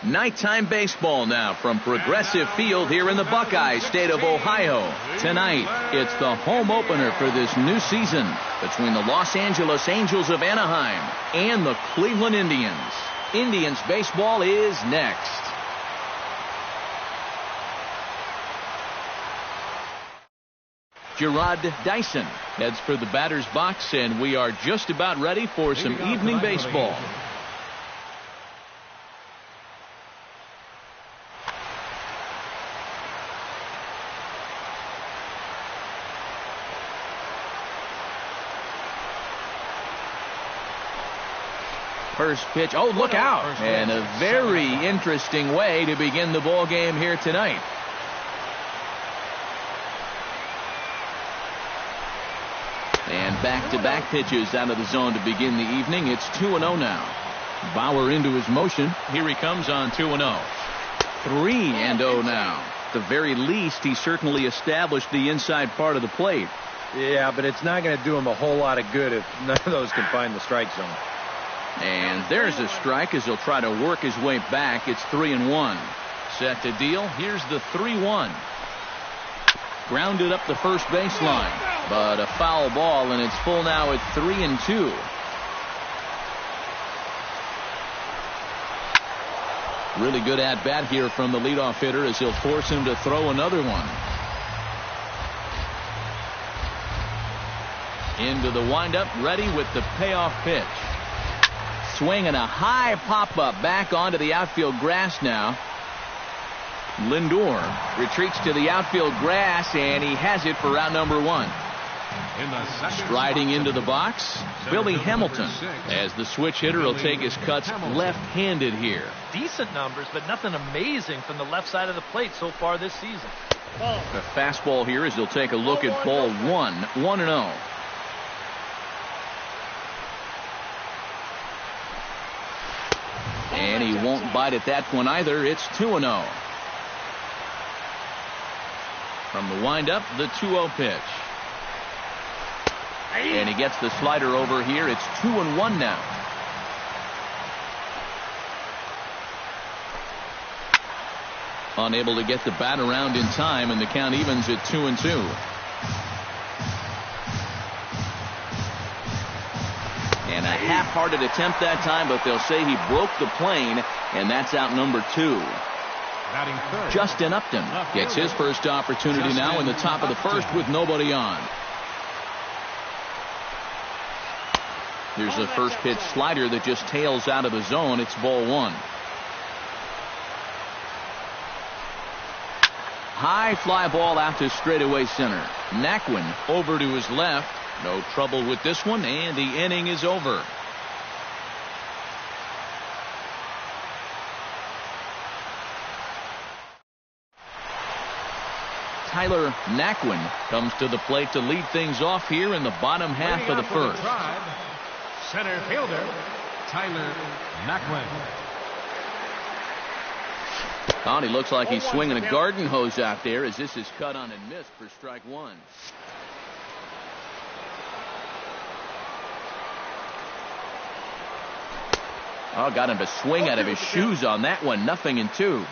Nighttime baseball now from Progressive Field here in the Buckeye State of Ohio. Tonight, it's the home opener for this new season between the Los Angeles Angels of Anaheim and the Cleveland Indians. Indians baseball is next. Gerard Dyson heads for the batter's box, and we are just about ready for some evening baseball. First pitch. Oh, look out. And a very interesting way to begin the ball game here tonight. And back-to-back pitches out of the zone to begin the evening. It's 2-0 now. Bauer into his motion. Here he comes on 2-0. 3-0 now. At the very least, he certainly established the inside part of the plate. Yeah, but it's not going to do him a whole lot of good if none of those can find the strike zone. And there's a strike as he'll try to work his way back. It's 3-1. Set to deal. Here's the 3-1. Grounded up the first baseline, but a foul ball, and it's full now at 3-2. Really good at bat here from the leadoff hitter as he'll force him to throw another one. Into the windup, ready with the payoff pitch. Swing and a high pop-up back onto the outfield grass now. Lindor retreats to the outfield grass, and he has it for round number one. Striding into the box, Billy Hamilton, as the switch hitter will take his cuts left-handed here. Decent numbers, but nothing amazing from the left side of the plate so far this season. The fastball here as he'll take a look at ball one, 1-0. And he won't bite at that one either. It's 2-0. From the windup, the 2-0 pitch. And he gets the slider over here. It's 2-1 now. Unable to get the bat around in time, and the count evens at 2-2. And a half-hearted attempt that time, but they'll say he broke the plane, and that's out number 2. Justin Upton gets his first opportunity now in the top of the first with nobody on. Here's the first pitch slider that just tails out of the zone. It's ball one. High fly ball out to straightaway center. Naquin over to his left. No trouble with this one, and the inning is over. Tyler Naquin comes to the plate to lead things off here in the bottom half of the first. Center fielder, Tyler Naquin. Oh, he looks like he's swinging a garden hose out there as this is cut on and missed for strike one. Oh, got him to swing out of his shoes on that one. 0-2.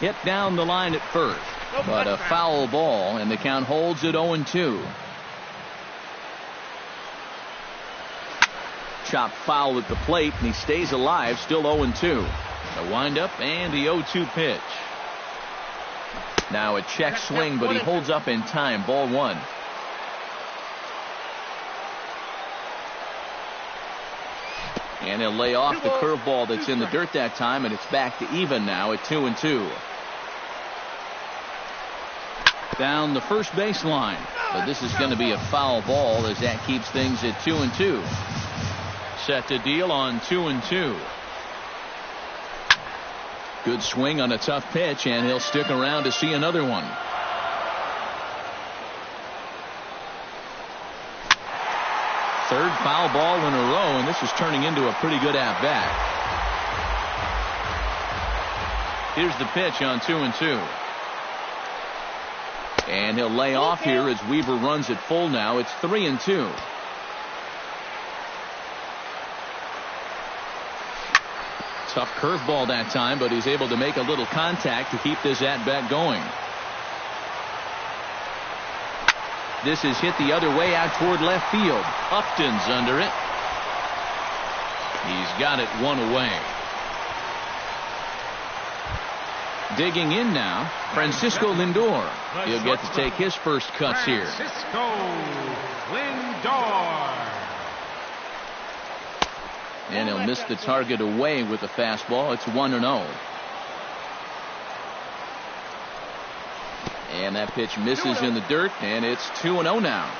Hit down the line at first, but a foul ball, and the count holds at 0-2. Chop foul at the plate, and he stays alive, still 0-2. The windup and the 0-2 pitch. Now a check swing, but he holds up in time. Ball one. And he'll lay off the curveball that's in the dirt that time, and it's back to even now at 2-2. Down the first baseline, but this is going to be a foul ball as that keeps things at 2-2. Set to deal on 2-2. Good swing on a tough pitch, and he'll stick around to see another one. Third foul ball in a row, and this is turning into a pretty good at-bat. Here's the pitch on 2-2. And he'll lay off here as Weaver runs it full now. It's 3-2. Tough curveball that time, but he's able to make a little contact to keep this at-bat going. This is hit the other way out toward left field. Upton's under it. He's got it one away. Digging in now, Francisco Lindor. He'll get to take his first cuts here. Francisco Lindor. And he'll miss the target away with the fastball. It's 1-0. And that pitch misses in the dirt, and it's 2-0 now.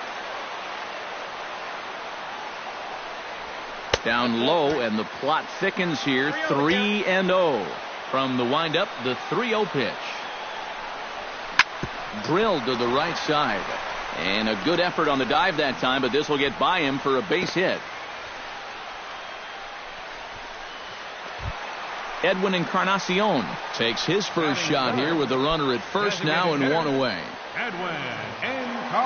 Down low, and the plot thickens here. 3-0. From the windup, the 3-0 pitch. Drilled to the right side. And a good effort on the dive that time, but this will get by him for a base hit. Edwin Encarnacion takes his first shot here with a runner at first now and one away. Edwin Encarnacion.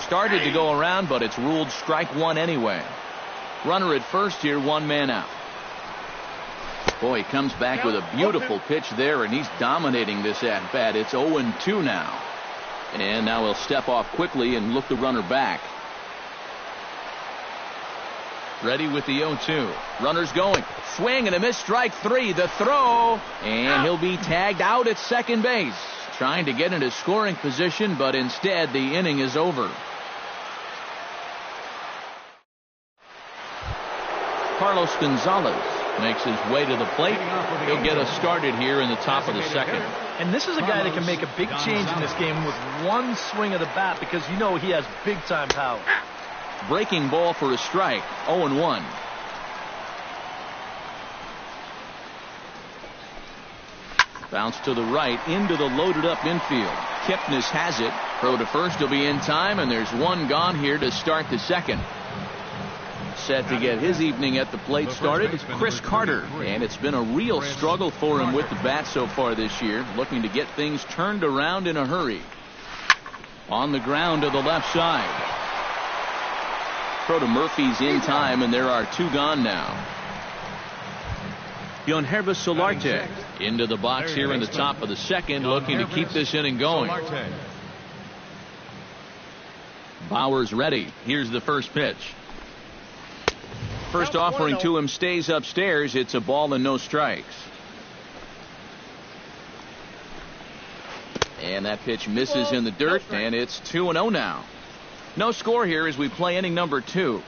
Started to go around, but it's ruled strike one anyway. Runner at first here, one man out. Boy, he comes back with a beautiful pitch there, and he's dominating this at-bat. It's 0-2 now. And now he'll step off quickly and look the runner back. Ready with the 0-2. Runners going. Swing and a miss, strike three. The throw. And he'll be tagged out at second base. Trying to get into scoring position, but instead the inning is over. Carlos Gonzalez makes his way to the plate. He'll get us started here in the top of the second. And this is a guy that can make a big change in this game with one swing of the bat, because you know he has big-time power. Breaking ball for a strike. 0-1. Bounce to the right into the loaded up infield. Kipnis has it. Throw to first will be in time, and there's one gone here to start the second. Set to get his evening at the plate started is Chris Carter, and it's been a real struggle for him with the bat so far this year, looking to get things turned around in a hurry. On the ground to the left side. Throw to Murphy's in time, and there are two gone now. Yonherbis Solarte into the box here in the top of the second, looking to keep this inning going. Bauer's ready. Here's the first pitch. First offering to him stays upstairs. It's a ball and no strikes. And that pitch misses in the dirt, and it's 2-0 now. No score here as we play inning number 2.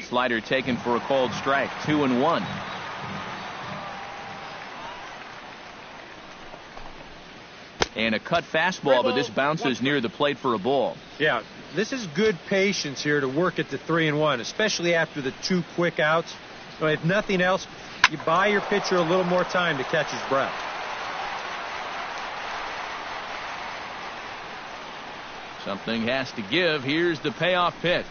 Slider taken for a called strike. 2-1. And a cut fastball, but this bounces near the plate for a ball. Yeah, this is good patience here to work at the 3-1, especially after the 2 quick outs. So if nothing else, you buy your pitcher a little more time to catch his breath. Something has to give. Here's the payoff pitch.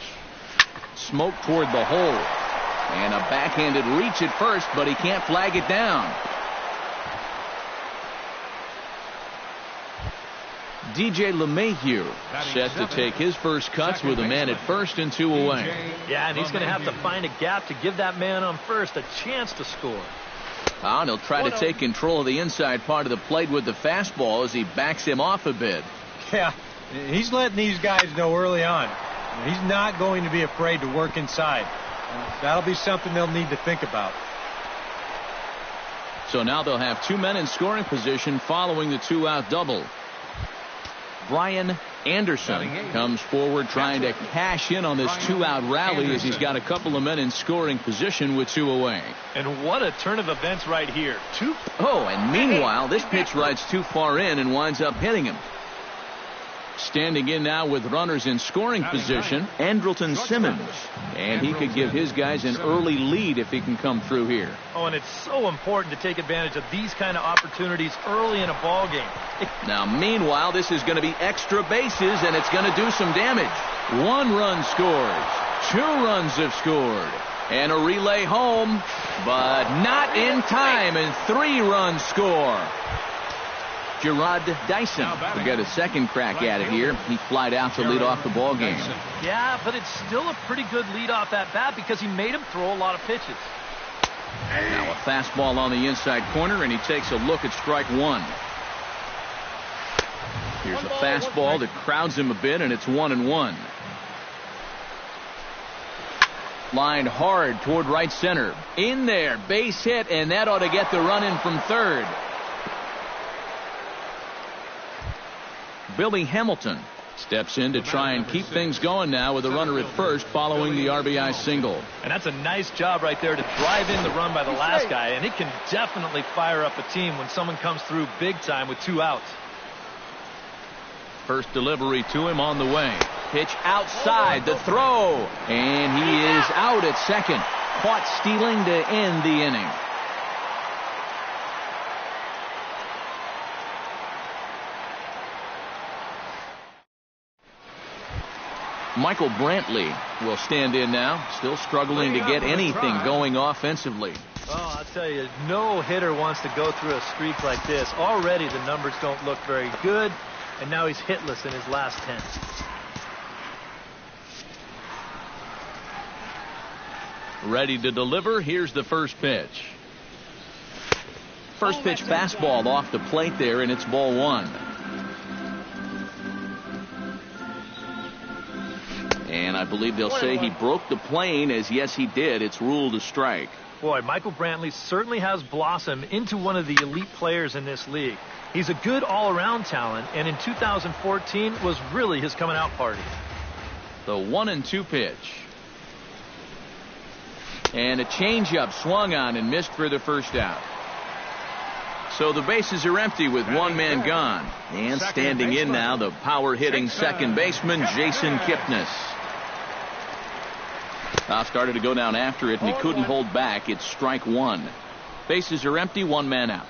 Smoke toward the hole. And a backhanded reach at first, but he can't flag it down. DJ LeMahieu set to take his first cuts with a man at first and 2 away. Yeah, and he's going to have to find a gap to give that man on first a chance to score. And he'll try to take control of the inside part of the plate with the fastball as he backs him off a bit. Yeah, he's letting these guys know early on. He's not going to be afraid to work inside. That'll be something they'll need to think about. So now they'll have 2 men in scoring position following the 2-out double. Brian Anderson comes forward trying to cash in on this 2-out rally as he's got a couple of men in scoring position with 2 away. And what a turn of events right here. And meanwhile, this pitch rides too far in and winds up hitting him. Standing in now with runners in scoring position, Andrelton Simmons. And he could give his guys an early lead if he can come through here. Oh, and it's so important to take advantage of these kind of opportunities early in a ball game. Now, meanwhile, this is going to be extra bases, and it's going to do some damage. 1 run scores. 2 runs have scored. And a relay home, but not in time, and 3 runs score. Gerard Dyson will get a second crack at it here. He flied out to lead off the ball game. Yeah, but it's still a pretty good lead-off at bat because he made him throw a lot of pitches. Now a fastball on the inside corner, and he takes a look at strike one. Here's a fastball that crowds him a bit, and it's 1-1. Lined hard toward right center. In there, base hit, and that ought to get the run in from third. Billy Hamilton steps in to try and keep things going now with a runner at first following the RBI single. And that's a nice job right there to drive in the run by the last guy, and it can definitely fire up a team when someone comes through big time with 2 outs. First delivery to him on the way. Pitch outside, the throw, and he is out at second. Caught stealing to end the inning. Michael Brantley will stand in now, still struggling to get anything going offensively. Oh, I'll tell you, no hitter wants to go through a streak like this. Already the numbers don't look very good, and now he's hitless in his last 10. Ready to deliver. Here's the first pitch. First pitch fastball off the plate there, and it's ball one. And I believe they'll say he broke the plane, as yes he did. It's ruled a strike. Boy, Michael Brantley certainly has blossomed into one of the elite players in this league. He's a good all-around talent, and in 2014 was really his coming out party. The 1-2 pitch. And a changeup swung on and missed for the first out. So the bases are empty with one man gone. And standing in now, the power-hitting second baseman, Jason Kipnis. Started to go down after it, and he couldn't hold back. It's strike one. Bases are empty, one man out.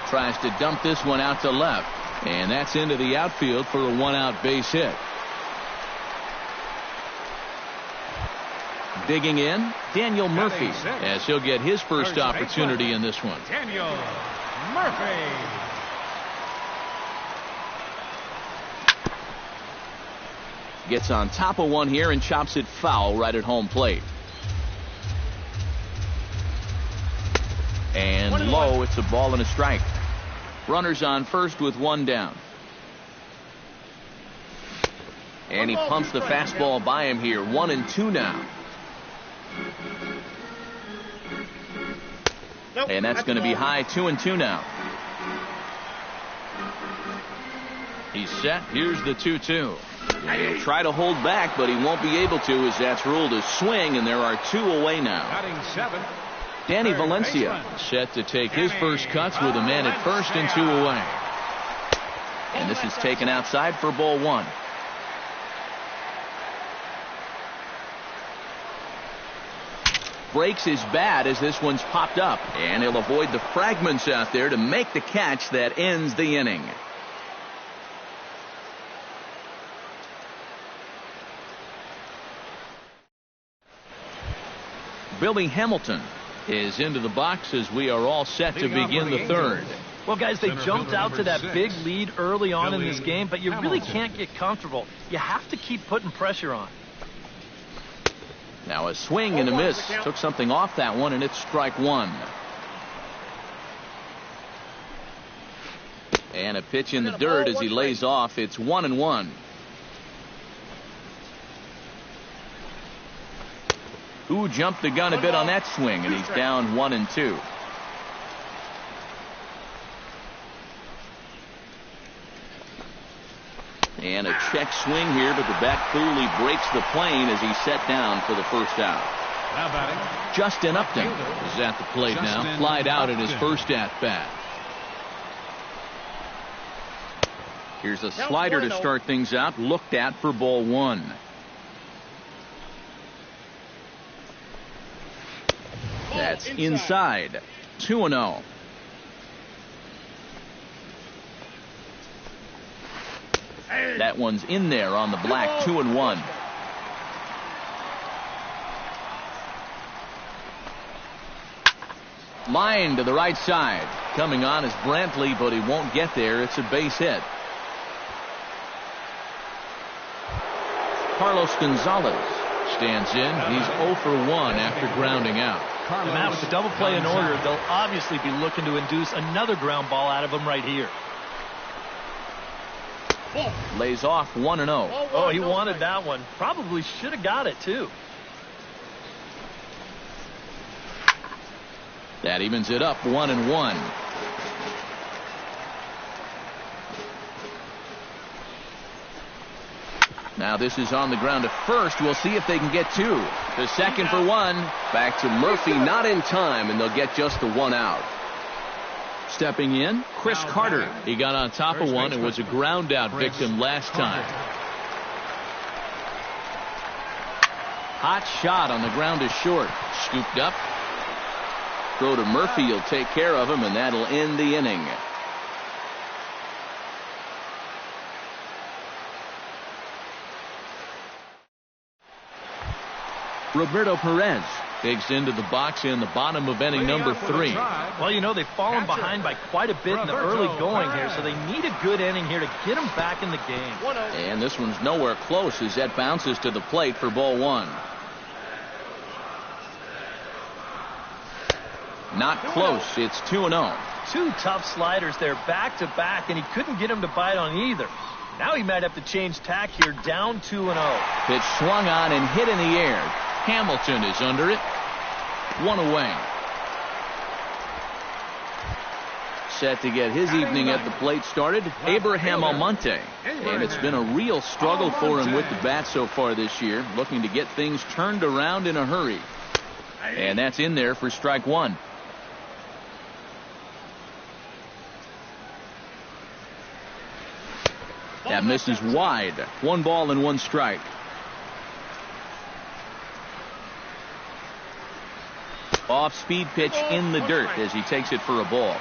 Tries to dump this one out to left. And that's into the outfield for a one-out base hit. Digging in, Daniel Murphy, as he'll get his first opportunity in this one. Daniel Murphy. Gets on top of one here and chops it foul right at home plate. And low, it's a ball and a strike. Runners on first with one down. And he pumps the fastball by him here. 1-2 now. And that's going to be high. 2-2 now. He's set. Here's the 2-2. He'll try to hold back, but he won't be able to, as that's ruled a swing, and there are 2 away now. Danny Valencia set to take his first cuts with a man at first and 2 away. And this is taken outside for ball one. Breaks his bat as this one's popped up, and he'll avoid the fragments out there to make the catch that ends the inning. Billy Hamilton is into the box as we are all set to begin the third. Well, guys, they jumped out to that big lead early on in this game, but you really can't get comfortable. You have to keep putting pressure on. Now a swing and a miss. Took something off that one, and it's strike one. And a pitch in the dirt as he lays off. It's 1-1. Who jumped the gun a bit on that swing, and he's down 1-2. And a check swing here, but the bat clearly breaks the plane as he's set down for the first out. Now batting, Justin Upton is at the plate now. Flied out at his first at-bat. Here's a slider to start things out. Looked at for ball one. That's inside. 2-0. That one's in there on the black. 2-1. Line to the right side. Coming on is Brantley, but he won't get there. It's a base hit. Carlos Gonzalez stands in. He's 0 for 1 after grounding out. And Matt, with the double play in order, they'll obviously be looking to induce another ground ball out of him right here. Lays off 1-0. Oh, he wanted that one. Probably should have got it, too. That evens it up 1-1. Now this is on the ground to first. We'll see if they can get two. The second for one. Back to Murphy, not in time, and they'll get just the one out. Stepping in, Chris Carter. He got on top of one and was a ground out victim last time. Hot shot on the ground is short. Scooped up. Throw to Murphy. He'll take care of him, and that'll end the inning. Roberto Perez digs into the box in the bottom of inning number 3. Well, you know, they've fallen behind by quite a bit in the early going here, so they need a good inning here to get them back in the game. And this one's nowhere close as that bounces to the plate for ball 1. Not close. It's 2-0. Two tough sliders there back to back, and he couldn't get him to bite on either. Now he might have to change tack here, down 2-0. Pitch swung on and hit in the air. Hamilton is under it. 1 away. Set to get his evening at the plate started, Abraham Almonte. And it's been a real struggle for him with the bat so far this year, looking to get things turned around in a hurry. And that's in there for strike 1. That misses wide. 1 ball and 1 strike. Off speed pitch in the dirt as he takes it for a ball.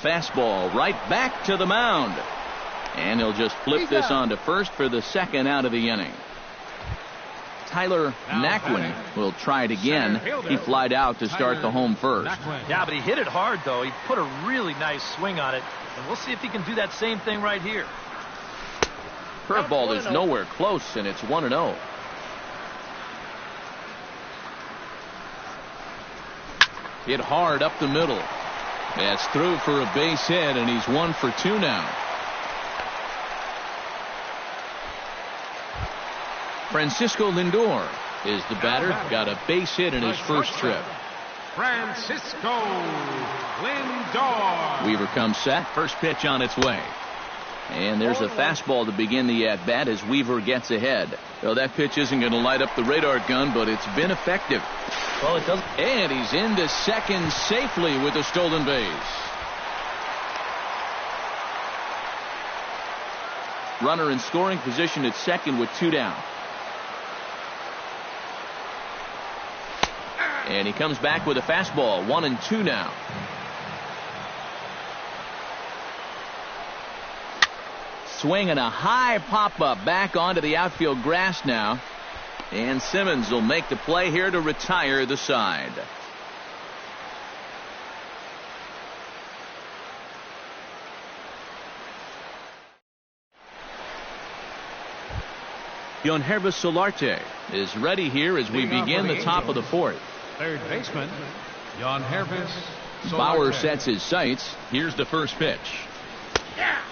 Fastball right back to the mound. And he'll just flip this on to first for the second out of the inning. Tyler Naquin will try it again. He flied out to start the home first. Yeah, but he hit it hard, though. He put a really nice swing on it. And we'll see if he can do that same thing right here. Curveball is nowhere close, and it's 1-0. Hit hard up the middle. That's through for a base hit, and he's 1 for 2 now. Francisco Lindor is the batter. Got a base hit in his first trip. Francisco Lindor. Weaver comes set. First pitch on its way. And there's a fastball to begin the at-bat as Weaver gets ahead. So that pitch isn't going to light up the radar gun, but it's been effective. Well, it does. And he's into second safely with a stolen base. Runner in scoring position at second with 2 down. And he comes back with a fastball. 1-2 now. Swinging a high pop-up back onto the outfield grass now. And Simmons will make the play here to retire the side. Yohannes Solarte is ready here as we begin the top of the 4th. Third baseman, Yohannes Solarte. Bauer sets his sights. Here's the first pitch.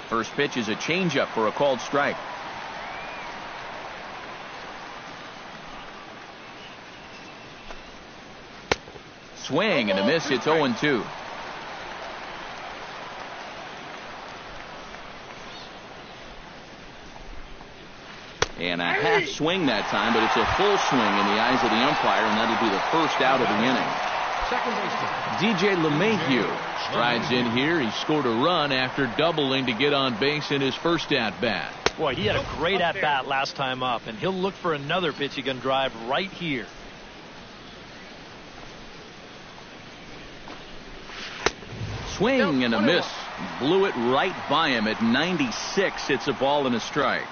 First pitch is a changeup for a called strike. Swing and a miss. It's 0-2. And a half swing that time, but it's a full swing in the eyes of the umpire, and that'll be the first out of the inning. Second baseman, DJ LeMahieu strides in here. He scored a run after doubling to get on base in his first at-bat. Boy, he had a great at-bat last time up, and he'll look for another pitch he can drive right here. Swing and a miss. Blew it right by him at 96. It's a ball and a strike.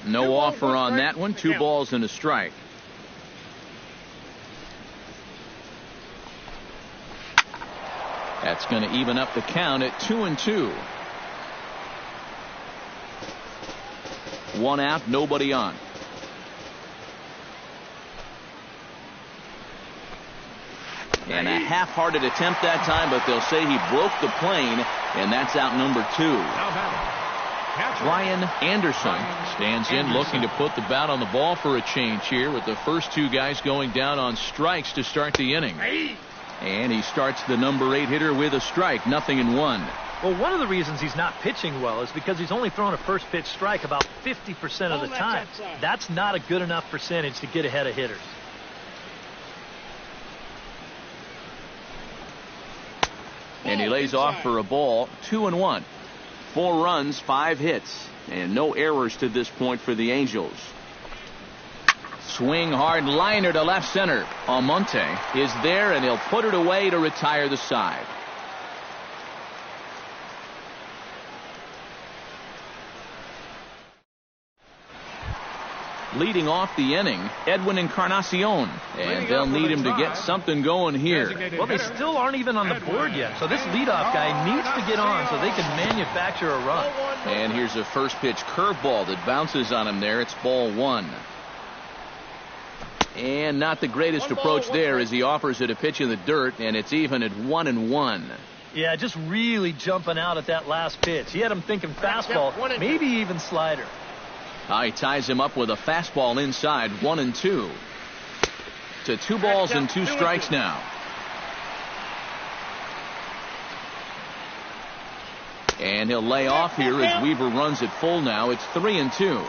No offer on that one. 2 balls and a strike. That's going to even up the count at 2-2. 1 out, nobody on. And a half-hearted attempt that time, but they'll say he broke the plane, and that's out number 2. Ryan Anderson stands in looking to put the bat on the ball for a change here, with the first 2 guys going down on strikes to start the inning. And he starts the number 8 hitter with a strike, 0-1. Well, one of the reasons he's not pitching well is because he's only thrown a first pitch strike about 50% of the time. That's not a good enough percentage to get ahead of hitters. And he lays off for a ball, 2-1. 4 runs, 5 hits, and no errors to this point for the Angels. Swing hard liner to left center. Almonte is there, and he'll put it away to retire the side. Leading off the inning, Edwin Encarnacion, and they'll need him to get something going here. Well, they still aren't even on the board yet, so this leadoff guy needs to get on so they can manufacture a run. And here's a first pitch curveball that bounces on him there. It's ball 1. And not the greatest approach there as he offers it a pitch in the dirt, and it's even at 1-1. Yeah, just really jumping out at that last pitch. He had him thinking fastball, maybe even slider. He ties him up with a fastball inside, 1-2. To 2 balls and 2 strikes now. And he'll lay off here as Weaver runs it full now. It's 3-2.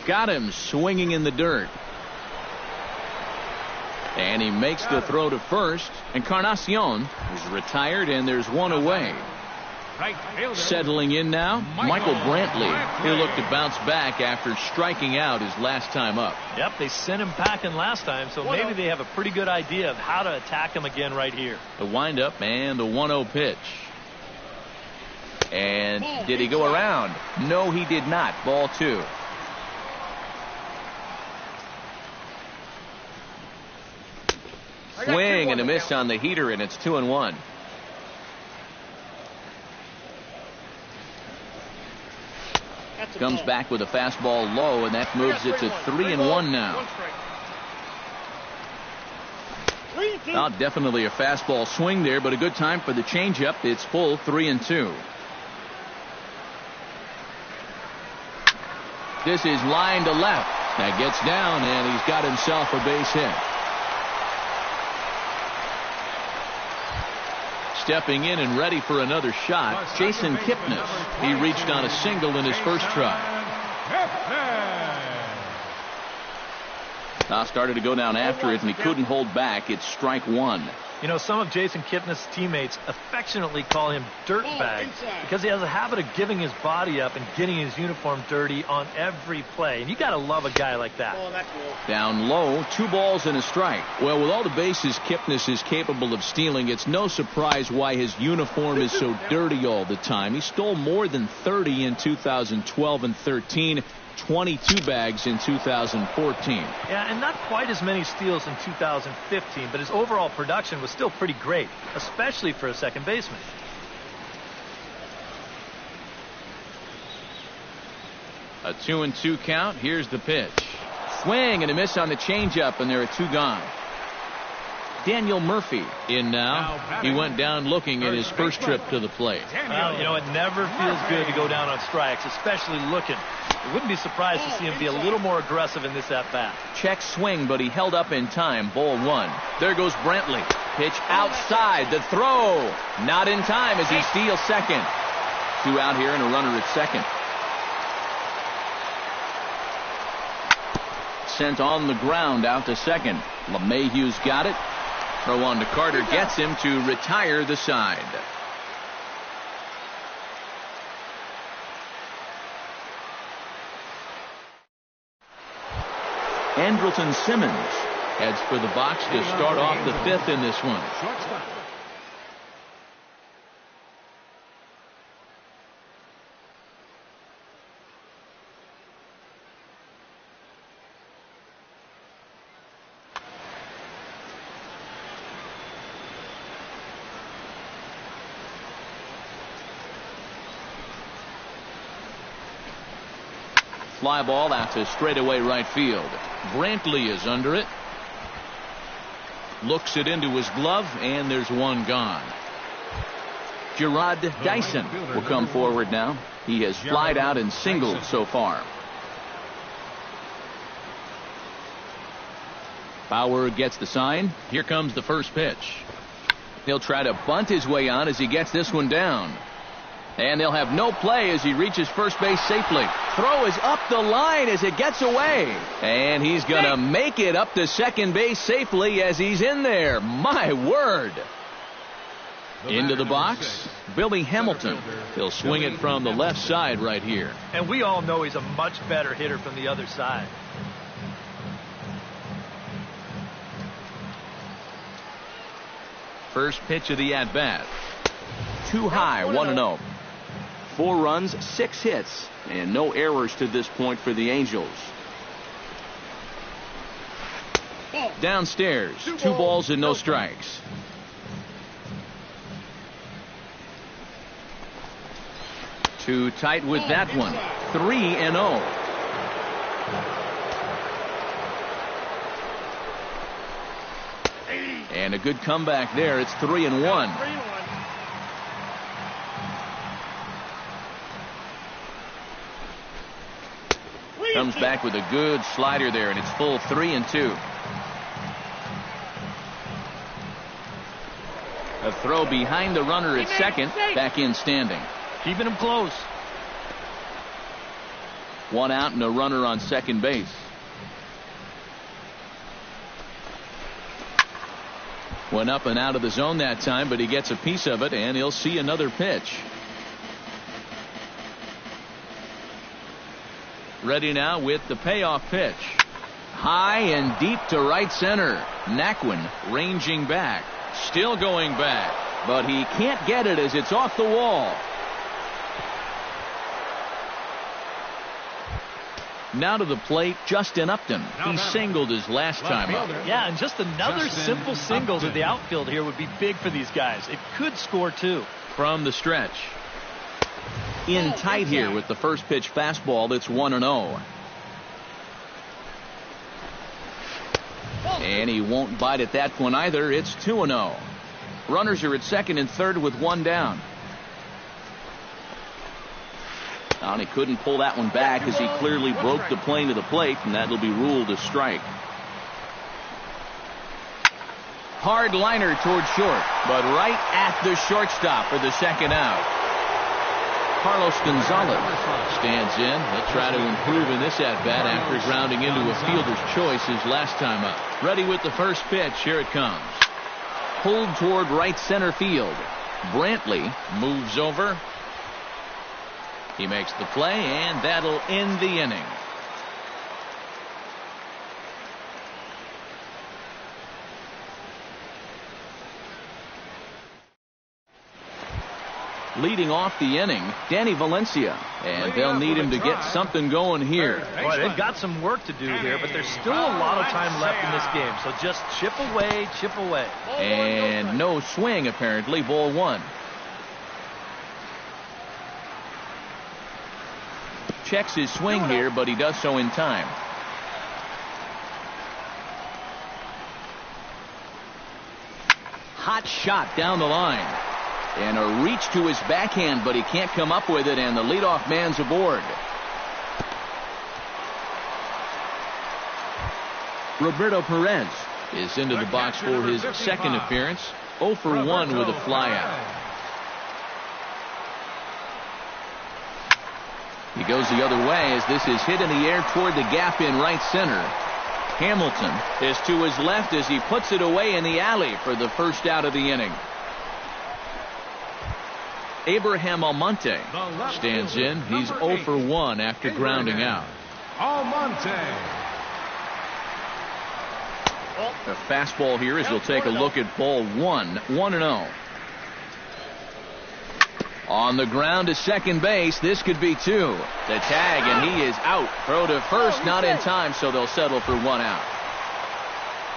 Got him swinging in the dirt. And he makes the throw to first. Encarnacion is retired, and there's 1 away. Settling in now, Michael Brantley. He'll look to bounce back after striking out his last time up. Yep, they sent him packing last time, so maybe they have a pretty good idea of how to attack him again right here. The windup and the 1-0 pitch. And did he go around? No, he did not. Ball 2. Swing and a miss on the heater, and it's 2-1. Comes back with a fastball low, and that moves it to 3-1 now. Well, definitely a fastball swing there, but a good time for the changeup. It's full, 3-2. This is line to left. That gets down, and he's got himself a base hit. Stepping in and ready for another shot, Jason Kipnis. He reached on a single in his first try. Started to go down after it, and he couldn't hold back. It's strike 1. You know, some of Jason Kipnis' teammates affectionately call him Dirtbag because he has a habit of giving his body up and getting his uniform dirty on every play. And you got to love a guy like that. Down low, 2 balls and a strike. Well, with all the bases Kipnis is capable of stealing, it's no surprise why his uniform is so dirty all the time. He stole more than 30 in 2012 and 13. 22 bags in 2014. Yeah, and not quite as many steals in 2015, but his overall production was still pretty great, especially for a second baseman. A 2-2 count. Here's the pitch. Swing and a miss on the changeup, and there are 2 gone. Daniel Murphy in now. He went down looking at his first trip to the plate. Well, you know, it never feels good to go down on strikes, especially looking. I wouldn't be surprised to see him be a little more aggressive in this at-bat. Check swing, but he held up in time. Ball 1. There goes Brantley. Pitch outside. The throw. Not in time as he steals second. 2 out here and a runner at second. Sent on the ground out to second. LeMahieu's got it. Throw on to Carter gets him to retire the side. Andrelton Simmons heads for the box to start off the 5th in this one. fly ball out to straightaway right field. Brantley is under it. Looks it into his glove, and there's one gone. Gerard Dyson will come forward now. He has flied out and singled so far. Bauer gets the sign. Here comes the first pitch. He'll try to bunt his way on as he gets this one down. And they'll have no play as he reaches first base safely. Throw is up the line as it gets away. And he's going to make it up to second base safely as he's in there. My word. Into the box, Billy Hamilton. He'll swing it from the left side right here. And we all know he's a much better hitter from the other side. First pitch of the at-bat. Too high, 1-0. 4 runs, 6 hits, and no errors to this point for the Angels. Downstairs, 2 balls and no strikes. Too tight with that one. 3-0. And a good comeback there. It's 3-1. Comes back with a good slider there, and it's full 3-2. A throw behind the runner at second. Back in standing. Keeping him close. 1 out and a runner on second base. Went up and out of the zone that time, but he gets a piece of it, and he'll see another pitch. Ready now with the payoff pitch. High and deep to right center. Naquin ranging back. Still going back, but he can't get it as it's off the wall. Now to the plate, Justin Upton. He singled his last time up. Yeah, and just another simple single to the outfield here would be big for these guys. It could score too. From the stretch. In tight here with the first pitch fastball. It's 1-0. And he won't bite at that one either. It's 2-0. Runners are at second and third with 1 down. And he couldn't pull that one back as he clearly broke the plane to the plate, and that'll be ruled a strike. Hard liner toward short, but right at the shortstop for the second out. Carlos Gonzalez stands in. He'll try to improve in this at-bat after grounding into a fielder's choice his last time up. Ready with the first pitch. Here it comes. Pulled toward right center field. Brantley moves over. He makes the play, and that'll end the inning. Leading off the inning, Danny Valencia, and they'll need him to get something going here. Boy, they've got some work to do here, but there's still a lot of time left in this game, so just chip away, chip away. And no swing, apparently. Ball 1. Checks his swing here, but he does so in time. Hot shot down the line. And a reach to his backhand, but he can't come up with it, and the leadoff man's aboard. Roberto Perez is into the box for his second appearance. 0 for 1 with a flyout. He goes the other way as this is hit in the air toward the gap in right center. Hamilton is to his left as he puts it away in the alley for the first out of the inning. Abraham Almonte stands in. He's 0 for 1 after grounding out. Almonte. A fastball here as he'll take a look at ball 1. 1-0. On the ground to second base. This could be 2. The tag, and he is out. Throw to first, not in time, so they'll settle for 1 out.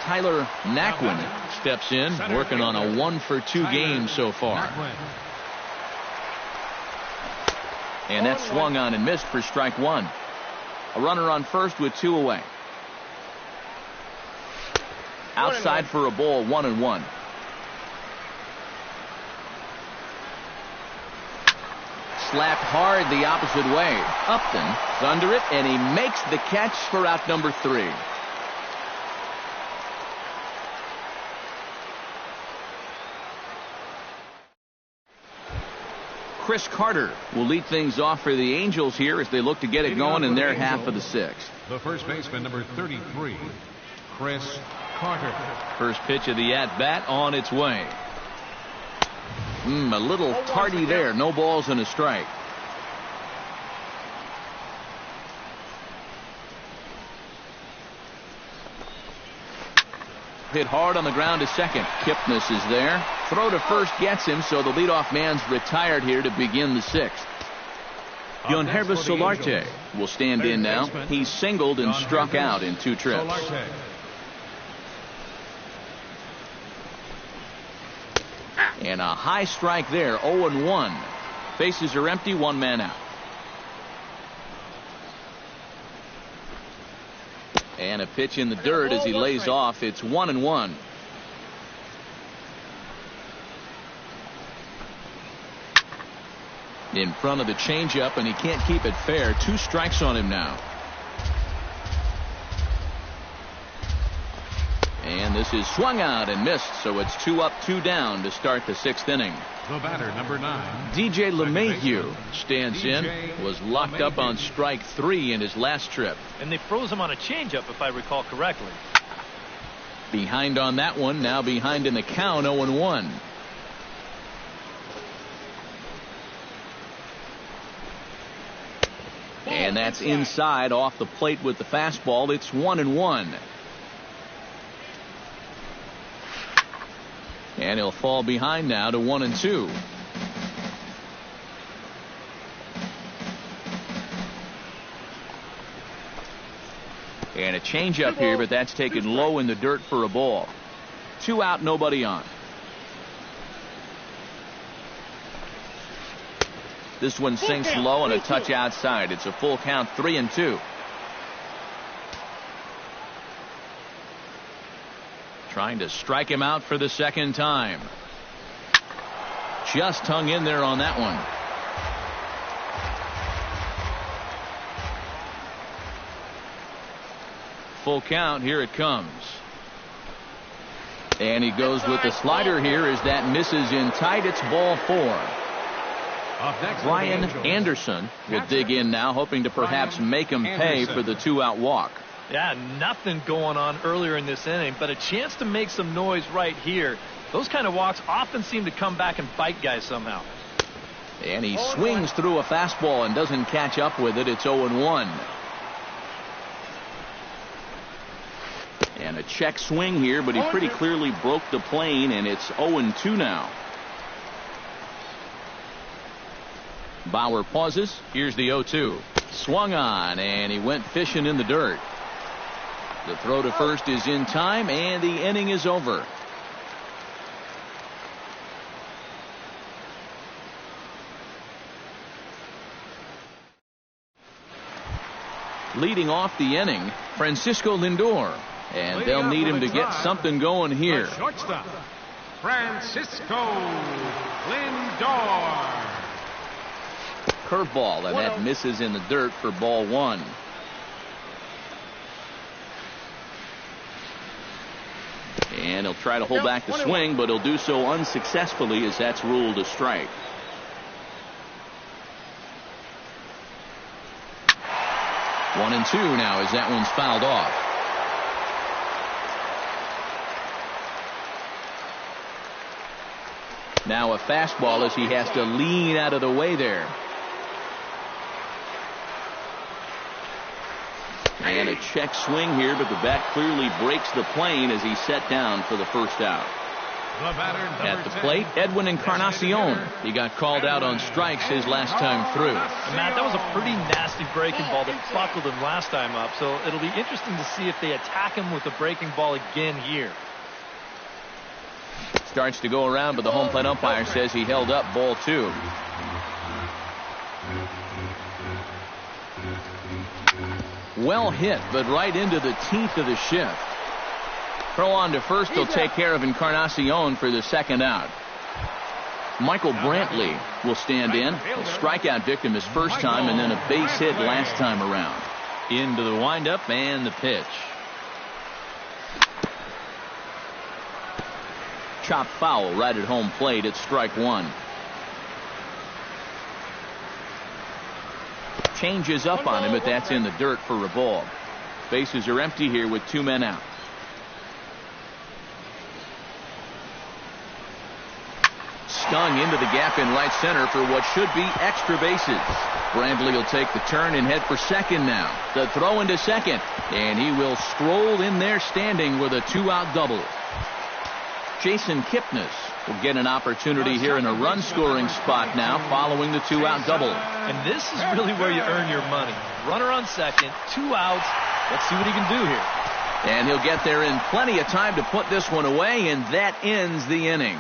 Tyler Naquin steps in, working on a 1 for 2 game so far. And that's swung on and missed for strike 1. A runner on first with 2 away. Outside for a ball, 1-1. Slapped hard the opposite way. Upton is under it, and he makes the catch for out number 3. Chris Carter will lead things off for the Angels here as they look to get it going in their half of the 6th. The first baseman, number 33, Chris Carter. First pitch of the at-bat on its way. A little tardy there. No balls and a strike. Hit hard on the ground to second. Kipnis is there. Throw to first gets him, so the leadoff man's retired here to begin the 6th. Jon Solarte will stand in now. He singled and struck out in 2 trips. And a high strike there, 0-1. Bases are empty, 1 man out. And a pitch in the dirt as he lays off. It's 1-1. In front of the changeup, and he can't keep it fair. 2 strikes on him now. And this is swung out and missed, so it's 2 up, 2 down to start the 6th inning. The batter, number 9. DJ LeMahieu stands in. Was locked up on strike 3 in his last trip. And they froze him on a changeup, if I recall correctly. Behind on that one, now behind in the count, 0-1. And that's inside off the plate with the fastball. It's 1-1. And he'll fall behind now to 1-2. And a changeup here, but that's taken low in the dirt for a ball. 2 out, nobody on. This one sinks low and a touch outside. It's a full count, 3-2. Trying to strike him out for the 2nd time. Just hung in there on that one. Full count, here it comes. And he goes with the slider here as that misses in tight. It's ball 4. Brian Anderson will dig in now, hoping to perhaps make him pay for the 2-out walk. Yeah, nothing going on earlier in this inning, but a chance to make some noise right here. Those kind of walks often seem to come back and bite guys somehow. And he swings through a fastball and doesn't catch up with it. It's 0-1. And a check swing here, but he pretty clearly broke the plane, and it's 0-2 now. Bauer pauses. Here's the 0-2. Swung on, and he went fishing in the dirt. The throw to first is in time, and the inning is over. Leading off the inning, Francisco Lindor. And they'll need him to get something going here. Shortstop, Francisco Lindor. Curveball, and that misses in the dirt for ball 1. And he'll try to hold back the swing, but he'll do so unsuccessfully as that's ruled a strike. One and 2 now as that one's fouled off. Now a fastball as he has to lean out of the way there. And a check swing here, but the bat clearly breaks the plane as he's set down for the first out. At the plate, Edwin Encarnacion. He got called out on strikes his last time through. And Matt, that was a pretty nasty breaking ball that buckled him last time up, so it'll be interesting to see if they attack him with a breaking ball again here. Starts to go around, but the home plate umpire says he held up ball 2. Well hit, but right into the teeth of the shift. Throw on to first will take care of Encarnacion for the second out. Michael Brantley will stand in. A strikeout victim his first time and then a base hit last time around. Into the windup and the pitch. Chop foul right at home plate. It's strike one. Changes up on him, but that's in the dirt for a ball. Bases are empty here with 2 men out. Stung into the gap in right center for what should be extra bases. Brantley will take the turn and head for second now. The throw into second, and he will stroll in there standing with a 2-out double. Jason Kipnis will get an opportunity here in a run-scoring spot now following the 2-out double. And this is really where you earn your money. Runner on second, 2 outs. Let's see what he can do here. And he'll get there in plenty of time to put this one away, and that ends the inning.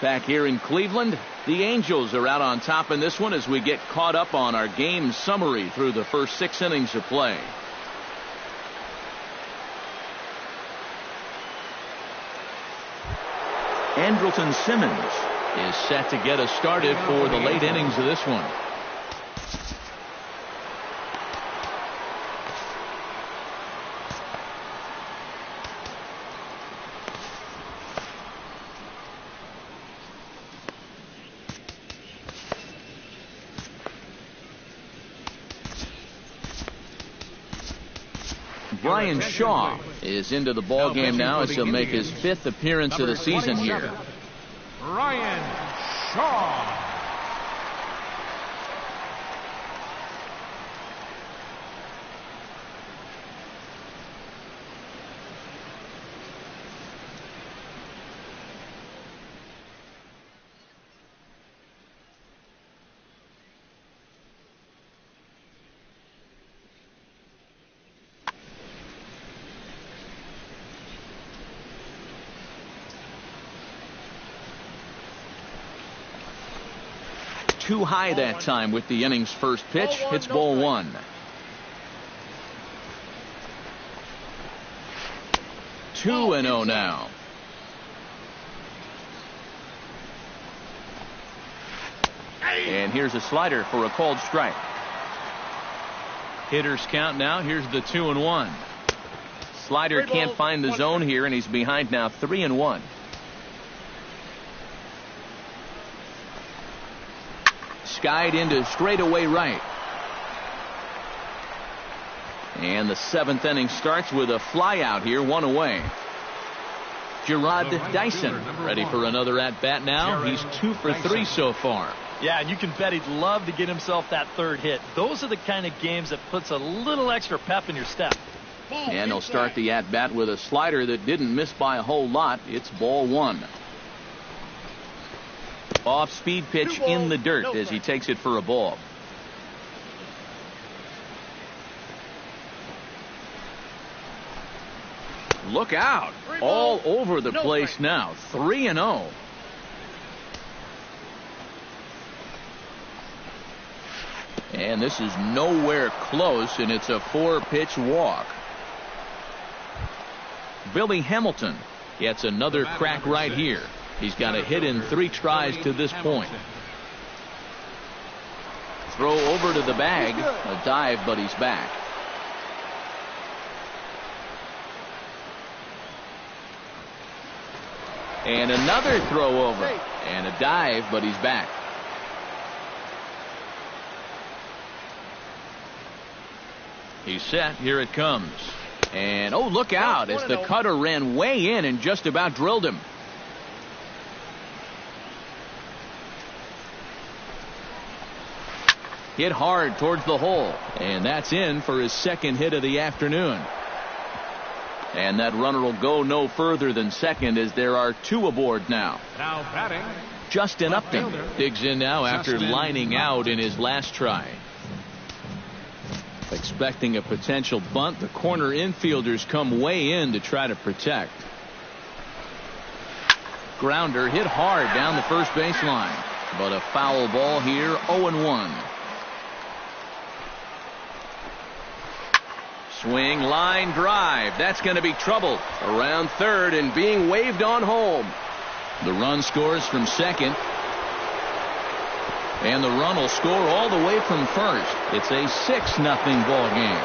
Back here in Cleveland, the Angels are out on top in this one as we get caught up on our game summary through the first 6 innings of play. Andrelton Simmons is set to get us started for the late innings of this one. Brian Shaw is into the ball game now as he'll make his 5th appearance of the season here. Brian Shaw. Too high that time with the inning's first pitch. It's ball one. 2-0 now. And here's a slider for a called strike. Hitters count now. Here's the 2-1. Slider can't find the zone here, and he's behind now 3-1. Skied into straightaway right. And the 7th inning starts with a fly out here, 1 away. Gerard Dyson ready for another at-bat now. He's 2 for 3 so far. Yeah, and you can bet he'd love to get himself that 3rd hit. Those are the kind of games that puts a little extra pep in your step. And he'll start the at-bat with a slider that didn't miss by a whole lot. It's ball one. Off-speed pitch in the dirt as he takes it for a ball. Look out. All over the place now. 3-0. And this is nowhere close, and it's a 4-pitch walk. Billy Hamilton gets another crack right here. He's got a hit in 3 tries to this point. Throw over to the bag. A dive, but he's back. And another throw over. And a dive, but he's back. He's set. Here it comes. And, oh, look out as the cutter ran way in and just about drilled him. Hit hard towards the hole. And that's in for his 2nd hit of the afternoon. And that runner will go no further than second as there are 2 aboard now. Now batting, Justin Upton digs in now after lining out in his last try. Expecting a potential bunt, the corner infielders come way in to try to protect. Grounder hit hard down the first baseline, but a foul ball here. 0-1. Swing, line drive. That's going to be trouble around third and being waved on home. The run scores from second, and the run will score all the way from first. It's a 6-0 ball game.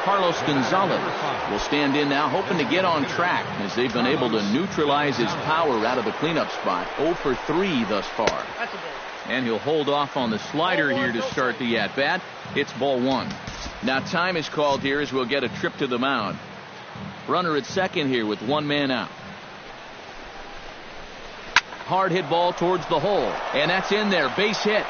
Carlos Gonzalez will stand in now, hoping to get on track as they've been able to neutralize his power out of the cleanup spot. 0 for 3 thus far. And he'll hold off on the slider here to start the at-bat. It's ball 1. Now time is called here as we'll get a trip to the mound. Runner at second here with 1 man out. Hard hit ball towards the hole, and that's in there. Base hit.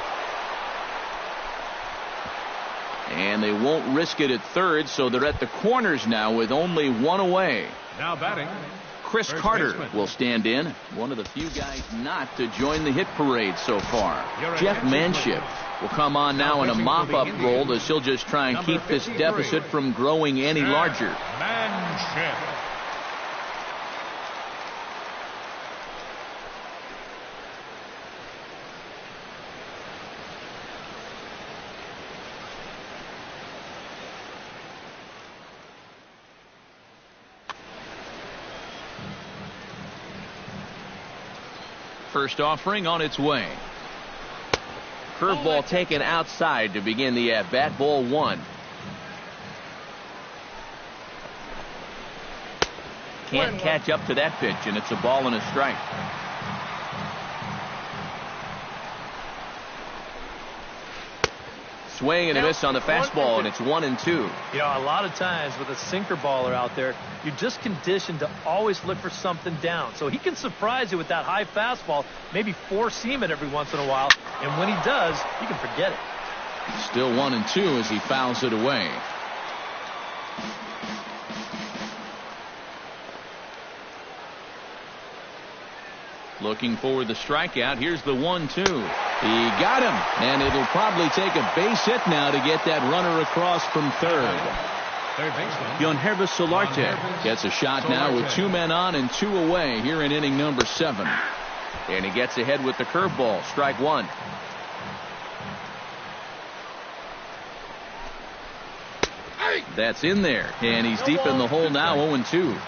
And they won't risk it at third, so they're at the corners now with only 1 away. Now batting, Chris Carter will stand in, one of the few guys not to join the hit parade so far. Jeff Manship will come on now in a mop-up role as he'll just try and keep this deficit from growing any larger. Manship. First offering on its way. Curveball taken outside to begin the at-bat. Ball 1. Can't catch up to that pitch, and it's a ball and a strike. Swing and a miss on the fastball, and it's 1-2. You know, a lot of times with a sinker baller out there, you're just conditioned to always look for something down. So he can surprise you with that high fastball, maybe four-seam it every once in a while, and when he does, you can forget it. Still 1-2 as he fouls it away. Looking for the strikeout. Here's the 1-2. He got him, and it'll probably take a base hit now to get that runner across from third. Yonhervis Solarte gets a shot now with 2 men on and 2 away here in inning number 7. And he gets ahead with the curveball. Strike 1. That's in there, and he's deep in the hole now. 0-2.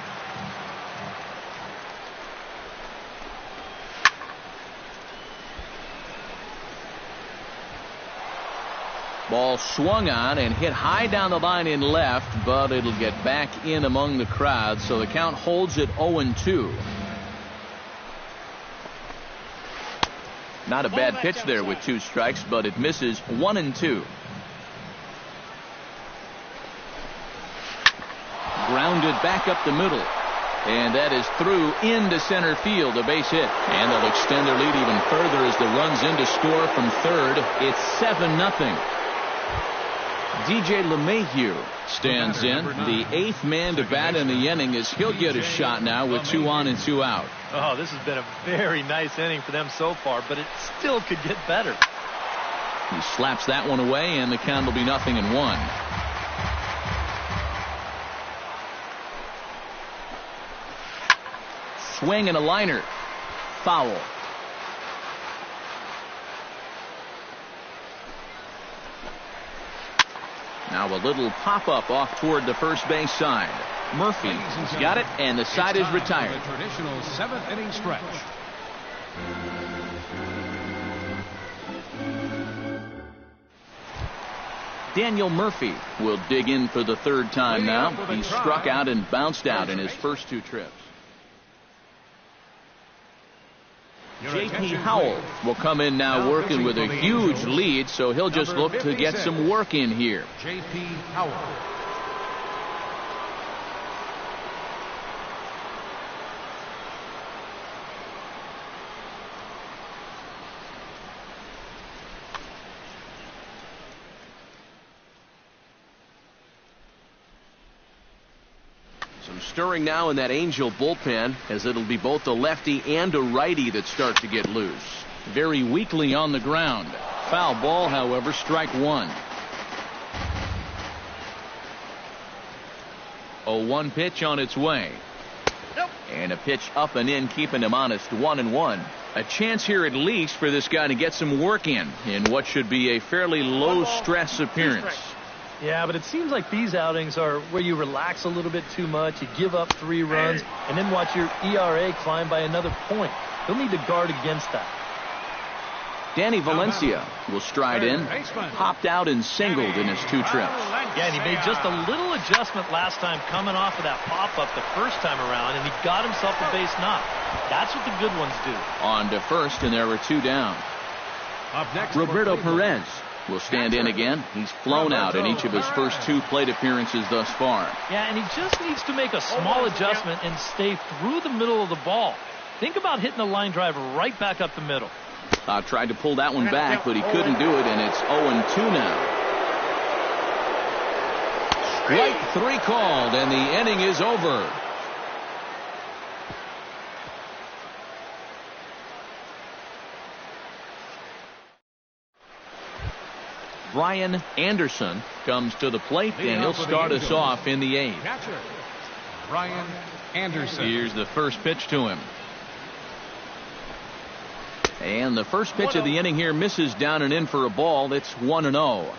Ball swung on and hit high down the line in left, but it'll get back in among the crowd, so the count holds at 0-2. Not a bad pitch there with 2 strikes, but it misses. 1-2. Grounded back up the middle, and that is through into center field, a base hit, and they'll extend their lead even further as the run's in to score from third. It's 7-0. DJ LeMahieu stands in, the 8th man to bat in the inning, as he'll get a shot now with 2 on and 2 out. Oh, this has been a very nice inning for them so far, but it still could get better. He slaps that one away, and the count will be 0-1. Swing and a liner. Foul. Now a little pop-up off toward the first base side. Murphy got it, and the side is retired. The traditional 7th inning stretch. Daniel Murphy will dig in for the 3rd time now. He struck out and bounced out in his first 2 trips. J.P. Howell will come in now working with a huge lead, so he'll just look to get some work in here. J.P. Howell. Stirring now in that Angel bullpen, as it'll be both a lefty and a righty that start to get loose. Very weakly on the ground. Foul ball, however, strike 1. 0-1 pitch on its way. And a pitch up and in, keeping him honest, 1-1. A chance here at least for this guy to get some work in what should be a fairly low-stress appearance. Yeah, but it seems like these outings are where you relax a little bit too much, you give up 3 runs, and then watch your ERA climb by another point. He'll need to guard against that. Danny Valencia will stride in, popped out and singled in his 2 trips. Yeah, and he made just a little adjustment last time coming off of that pop-up the first time around, and he got himself a base knock. That's what the good ones do. On to first, and there were 2 down. Up next, Roberto Perez will stand in again. He's flown out in each of his first 2 plate appearances thus far. Yeah, and he just needs to make a small adjustment and stay through the middle of the ball. Think about hitting a line drive right back up the middle. Tried to pull that one back, but he couldn't do it, and it's 0-2 now. Strike 3 called, and the inning is over. Brian Anderson comes to the plate, and he'll start us off in the 8th. Catcher, Brian Anderson. Here's the first pitch to him. And the first pitch of the inning here misses down and in for a ball. It's 1-0.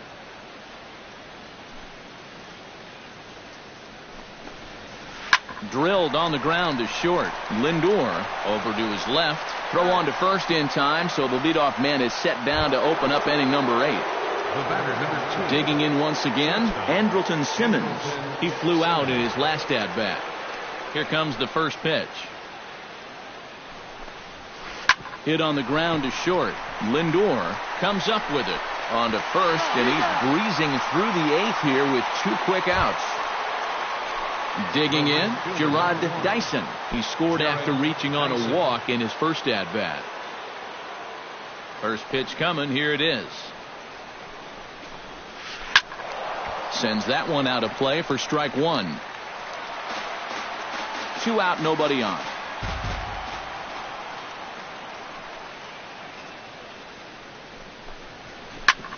Drilled on the ground to short. Lindor over to his left. Throw on to first in time, so the leadoff man is set down to open up inning number 8. The batter, number 2. Digging in once again, Andrelton Simmons. He flew out in his last at-bat. Here comes the first pitch. Hit on the ground to short. Lindor comes up with it. On to first, and he's breezing through the 8th here with 2 quick outs. Digging in, Gerard Dyson. He scored after reaching on a walk in his first at-bat. First pitch coming. Here it is. Sends that one out of play for strike 1. 2 out, nobody on.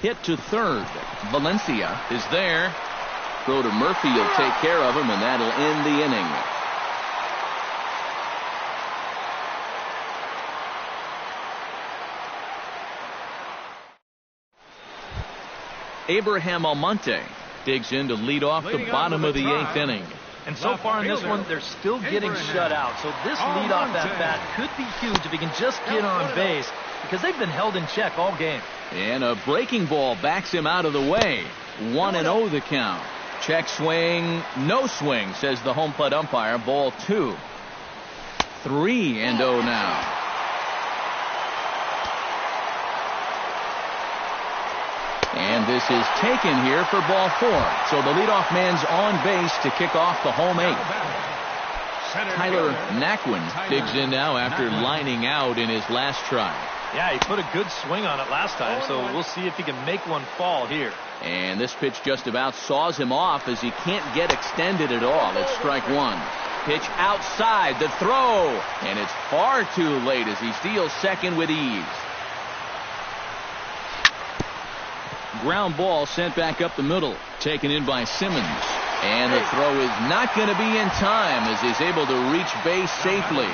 Hit to third. Valencia is there. Throw to Murphy will take care of him, and that'll end the inning. Abraham Almonte digs in to lead off the bottom of the 8th inning. And so far in this one, they're still getting shut out. So this leadoff at-bat could be huge if he can just get on base, because they've been held in check all game. And a breaking ball backs him out of the way. 1-0 the count. Check swing, no swing, says the home plate umpire. Ball 2. 3-0 now. And this is taken here for ball 4. So the leadoff man's on base to kick off the home 8th. Tyler Naquin digs in now after lining out in his last try. Yeah, he put a good swing on it last time, so we'll see if he can make one fall here. And this pitch just about saws him off as he can't get extended at all. It's strike 1. Pitch outside, the throw, and it's far too late as he steals second with ease. Ground ball sent back up the middle, taken in by Simmons. And the throw is not going to be in time as he's able to reach base safely.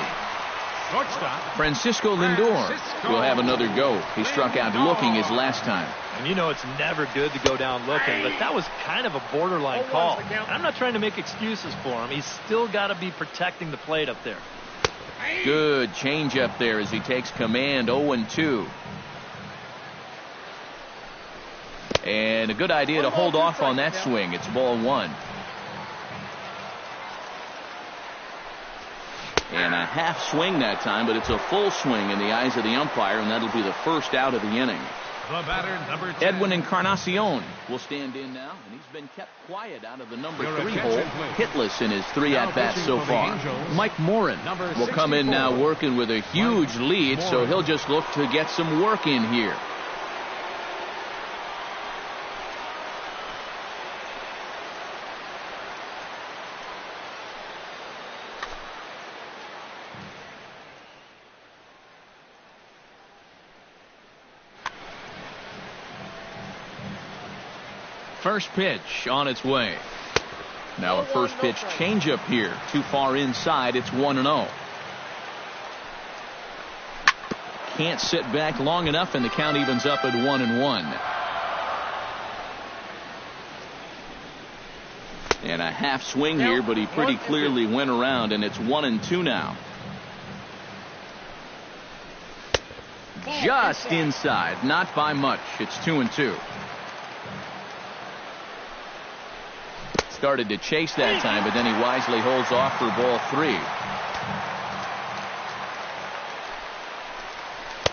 Francisco Lindor will have another go. He struck out looking his last time. And you know it's never good to go down looking, but that was kind of a borderline call. And I'm not trying to make excuses for him. He's still got to be protecting the plate up there. Good change up there as he takes command. 0-2. And a good idea to hold off on that swing. It's ball 1. And a half swing that time, but it's a full swing in the eyes of the umpire, and that'll be the first out of the inning. The batter, number 10. Edwin Encarnacion will stand in now, and he's been kept quiet out of the number 3 hole, hitless in his 3 at-bats so far. Mike Morin will come in now working with a huge lead, so he'll just look to get some work in here. First pitch on its way. Now a first pitch changeup here. Too far inside. It's 1-0. Can't sit back long enough, and the count evens up at 1-1. And a half swing here, but he pretty clearly went around, and it's 1-2 now. Just inside, not by much. It's 2-2. Started to chase that time, but then he wisely holds off for ball 3.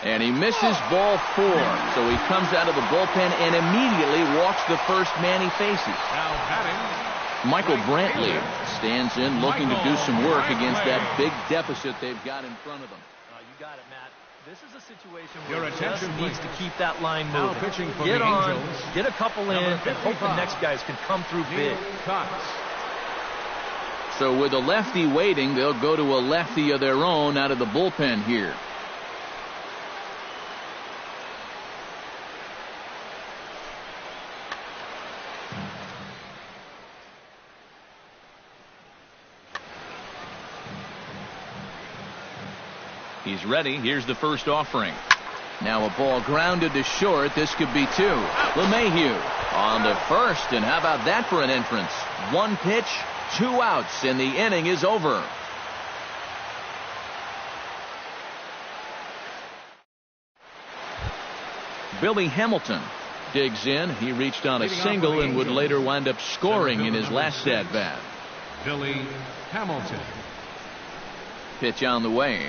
And he misses ball 4. So he comes out of the bullpen and immediately walks the first man he faces. Now batting, Michael Brantley stands in, looking to do some work against that big deficit they've got in front of them. You got it, Matt. This is a situation Your where he just attention, needs to please. keep that line Now moving. pitching for Get the on, Angels, get a couple in, number and hope the 55, next guys can come through big. Cox. So with a lefty waiting, they'll go to a lefty of their own out of the bullpen here. He's ready. Here's the first offering. Now a ball grounded to short. This could be 2. LeMahieu on to first, and how about that for an entrance? 1 pitch, 2 outs, and the inning is over. Billy Hamilton digs in. He reached on a single and would later wind up scoring in his last at-bat. Billy Hamilton. Pitch on the way.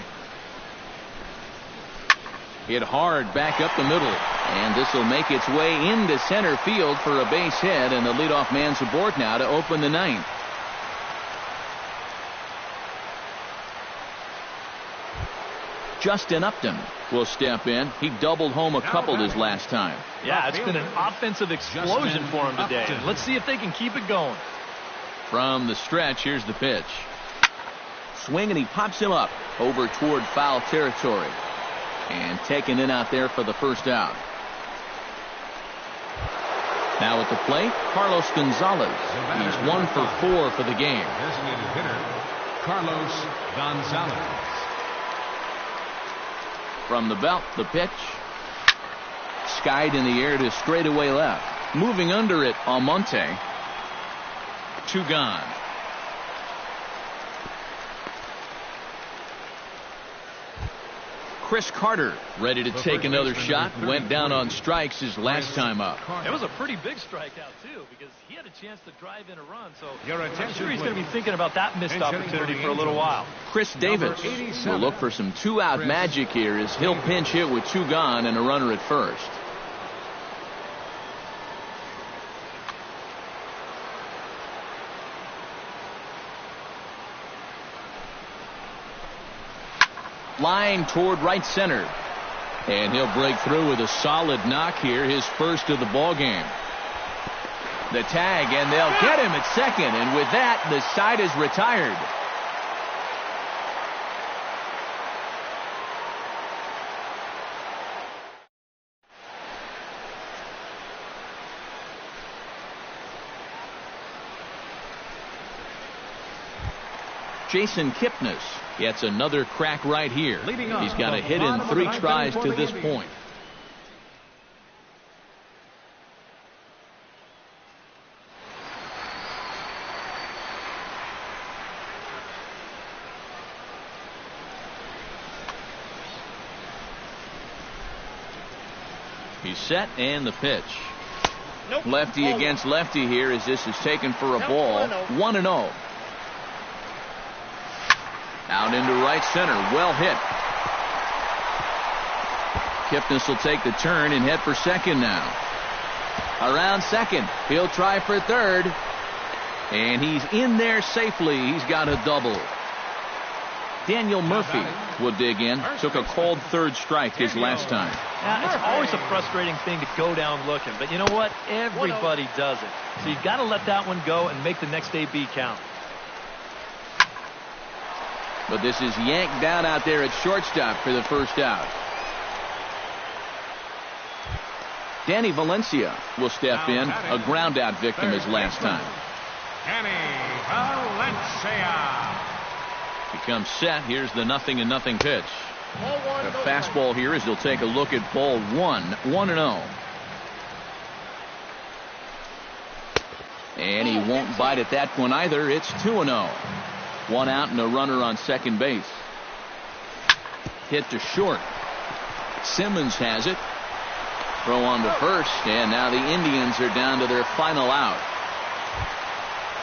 Hit hard back up the middle, and this will make its way into center field for a base hit, and the leadoff man's aboard now to open the 9th. Justin Upton will step in. He doubled home a couple his last time. Yeah, it's been an offensive explosion for him today. Let's see if they can keep it going. From the stretch, here's the pitch. Swing, and he pops him up over toward foul territory. And taken in out there for the first out. Now at the plate, Carlos Gonzalez. He's 1 for 4 for the game. Designated hitter, Carlos Gonzalez. From the belt, the pitch. Skied in the air to straightaway left. Moving under it, Almonte. 2 gone. Chris Carter ready to take another shot. Went down on strikes his last time up. It was a pretty big strikeout, too, because he had a chance to drive in a run. So Your I'm attention, sure he's going to be please. thinking about that missed Attention opportunity for for a little while. Chris Davis will look for some 2-out magic here as he'll pinch hit with 2 gone and a runner at first. Line toward right center. And he'll break through with a solid knock here, his first of the ball game. The tag, and they'll get him at second, and with that, the side is retired. Jason Kipnis gets another crack right here. He's got a hit in 3 tries to this point. He's set, and the pitch. Lefty against lefty here as this is taken for a ball. 1-0. Out into right center. Well hit. Kipnis will take the turn and head for second now. Around second. He'll try for third. And he's in there safely. He's got a double. Daniel Murphy will dig in. Took a called third strike his last time. Yeah, it's always a frustrating thing to go down looking. But you know what? Everybody does it. So you've got to let that one go and make the next AB count. But this is yanked down out there at shortstop for the first out. Danny Valencia will step in, a ground out victim his last time. Valencia. Becomes set. Here's the 0-0 pitch. A fastball here as they'll take a look at ball 1, 1-0. And he won't bite at that one either. It's 2-0. One out and a runner on second base. Hit to short. Simmons has it. Throw on to first, and now the Indians are down to their final out.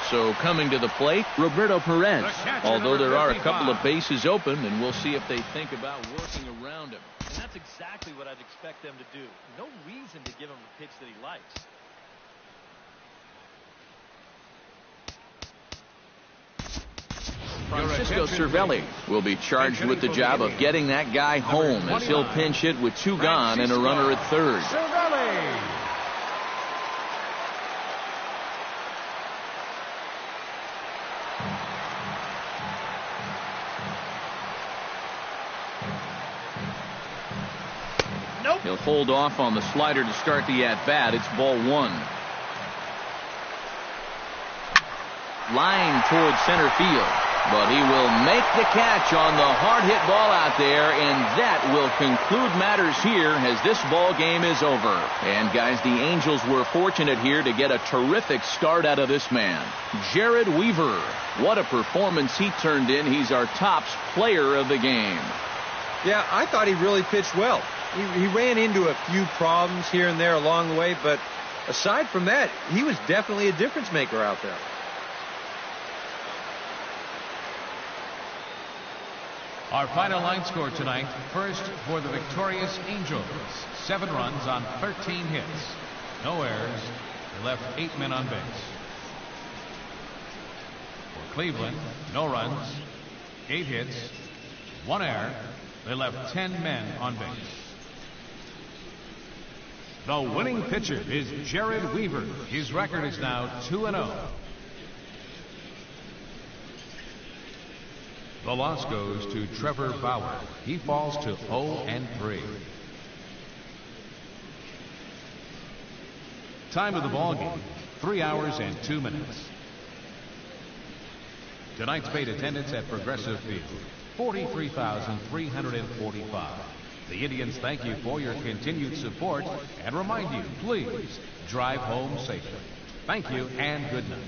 So coming to the plate, Roberto Perez. Although there are a couple of bases open, and we'll see if they think about working around him. And that's exactly what I'd expect them to do. No reason to give him a pitch that he likes. Francisco Cervelli will be charged with the job of getting that guy home as he'll pinch hit with 2 gone and a runner at third. Nope. He'll hold off on the slider to start the at-bat. It's ball 1. Line towards center field. But he will make the catch on the hard hit ball out there, and that will conclude matters here as this ball game is over. And guys, the Angels were fortunate here to get a terrific start out of this man, Jared Weaver. What a performance he turned in. He's our tops player of the game. Yeah, I thought he really pitched well. He ran into a few problems here and there along the way, but aside from that, he was definitely a difference maker out there. Our final line score tonight. First for the victorious Angels. 7 runs on 13 hits. No errors. They left 8 men on base. For Cleveland, no runs, 8 hits, 1 error. They left 10 men on base. The winning pitcher is Jared Weaver. His record is now 2-0. The loss goes to Trevor Bauer. He falls to 0-3. Time of the ball game, 3 hours and 2 minutes. Tonight's paid attendance at Progressive Field, 43,345. The Indians thank you for your continued support and remind you, please drive home safely. Thank you and good night.